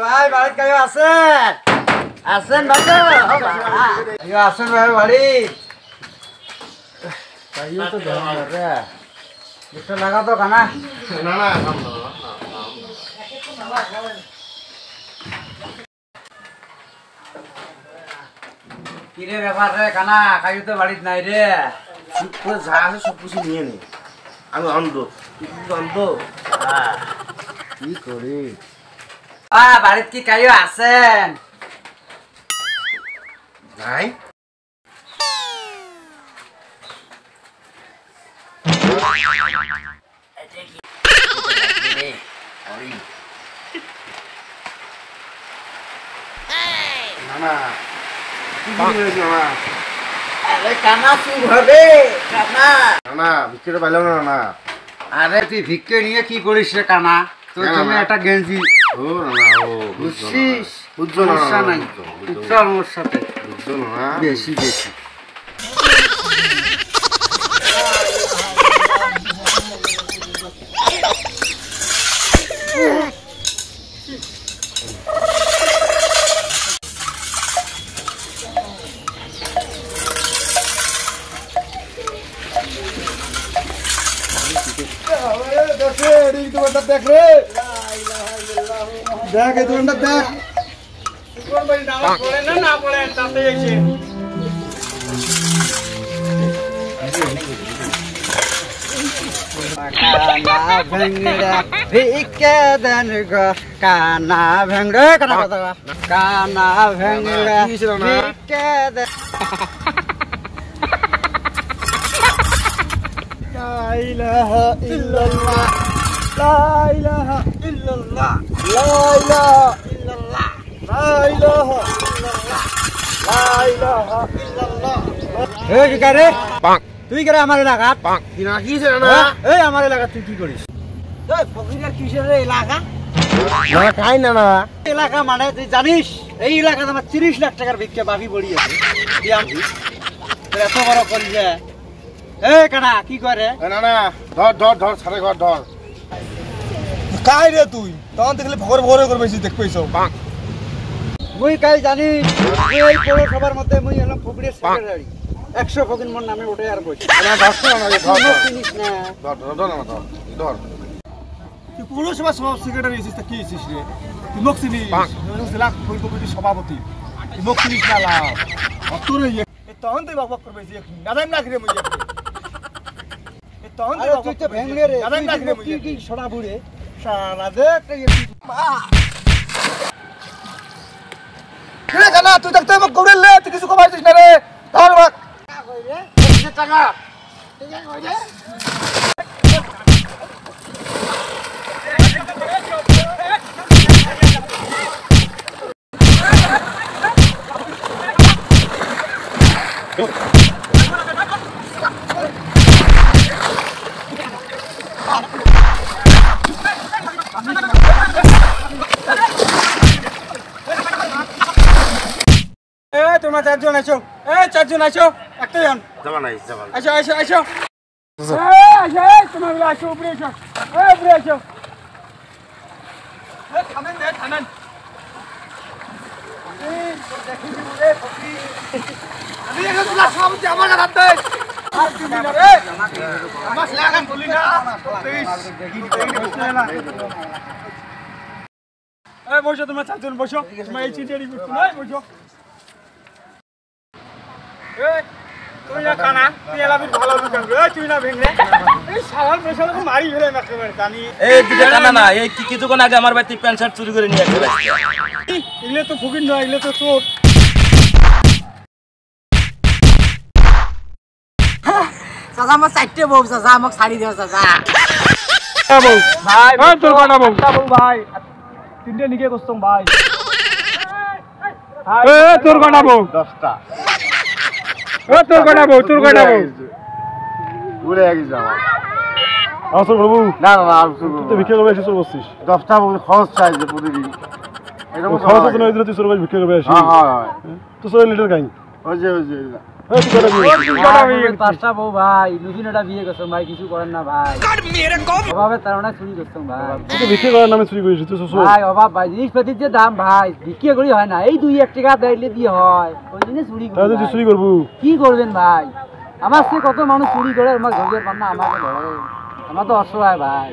ভাই বাড়ি কায়ো আছেন আছেন বাবা আছেন ভাই বাড়ি কায়ো তো দেন রে এটা লাগা তো কানা না না কিরে ব্যাপার রে কানা কায়ো তো বাড়িতে নাই রে পুরো যা আছে সব কিছু নিয়ে নে আমি অন্ধ কি করি বাড়িতে কি কায়ো আছেন নাই না কানা চুপ হবে কানা না ভিক্ষে পাইলাম না আরে তুই ভিক্ষে নিয়ে কি করিস রে কানা তোর জন্য একটা গেঞ্জি ও না ও বুঝছিস বুঝছো না নাই চল মোর সাথে বুঝছো না বেশি দেখ রে দেখ এই দোকানটা দেখ কোন বাড়ি নামাজ পড়ে না পড়ে তাতে এসে কানা ভেঙ্গড়া ভিক্ষে দেন গো কানা ভেঙ্গড়া কানা ভেঙ্গড়া ভিক্ষে দেন লা ইলাহা ইল্লাল্লাহ লা ইলাহা ইল্লাল্লাহ লা ইলাহা ইল্লাল্লাহ লা ইলাহা ইল্লাল্লাহ লা ইলাহা ইল্লাল্লাহ এই কি করে তুই করে আমার এলাকা কি না কি না এই আমার এলাকা তুই কি করিস এই ফকিরের কিসের এলাকা না খাই না এলাকা মানে তুই জানিস এই এলাকাতে আমার 30 লাখ টাকার ভিক্ষা বাকি পড়ি আছে তুই আমি এত বড় করি যে এই কানা কি করে না ধর সারে ঘর ধর কাই রে তুই তখন দেখলে ভগর করে বেশি দেখ পাইছো মুই কাই জানিস এই পৌরসভার মধ্যে মুই হলাম ফকিরের সেক্রেটারি 100 ফকির মোর নামে ওঠে আর বসে না ধরছ না ধর চিনিস না ধর তুই পৌরসভা সেক্রেটারি এসিস তা কি এসিস রে তুই মুখ চিনিস জেলা ফুল কমিটির সভাপতি তুই মুখ চিনিস না লাভ তোর তখন তুই বকবক করবে যে নাদাম না ঘিরে মুই তখন তুই তো ভেঙ্গে রে নাদাম না ঘিরে মুই কি সোনা বুড়ে সারা দেখ রে জানা তুই দেখতে মুখ গৌড়ে লে তুই কিছু কমাইছিস না রে ধর বাক কই রে টাকা ঠিক আছে কই রে তোমরা চারজন আছো চারজন আছো একটাই হন আসো তোমরা আসো উপরে আসো থামেন আমি এখানে তোলা সব আমার হাতে আর তুমি না রে আমার লাগান বলি না বসো তোমরা চারজন বসো তোমরা এই চিঠিটি করছো না বসো তুই না কানা তুই এলাবির ভালো দোকান রে তুই না ভেঙে এই সাবাল পেছালে তো মারি ফেলে একেবারে জানি এই দুটো কানা না এই কিছুক্ষণ আগে আমার বাড়িতে প্যান্ট শার্ট চুরি করে নিয়ে আসছে এগুলো তো ফকির নয় এগুলো তো চোর চাচা আমার চারটে বউ চাচা আমাকে শাড়ি দেওয়া চাচা বউ ভাই তোর কটা বউ ভাই তিনটে নিকে করতাম ভাই তোর কটা বউ 10টা তোর কটা বউ ঘুরে গেছে আমার আসল বাবু না তুই তো ভিক্ষা করে এসেছিস বসছিস 10টা খরচ চাইছে প্রতিদিন এটা খরচ তো নয় তুই সরকারি ভিক্ষা করে আসিস হ্যাঁ তো সরকারি লিটার খাই পাঁচটা বউ ভাই নতুন একটা বিয়ে করছো ভাই কিছু করেন না ভাই অভাবে তার অনেক চুরি করছো ভাই বিক্রি করার নামে চুরি করেছি ভাই অভাব ভাই জিনিসপাতির যে দাম ভাই বিক্রি করি হয় না এই 2-1 টাকা দিলে দিয়ে হয় ওই জন্য চুরি করি চুরি করবো কি করবেন ভাই আমার সে কত মানুষ চুরি করে আমার ঘরের পান না আমাকে ধরে আমার তো অসহায় ভাই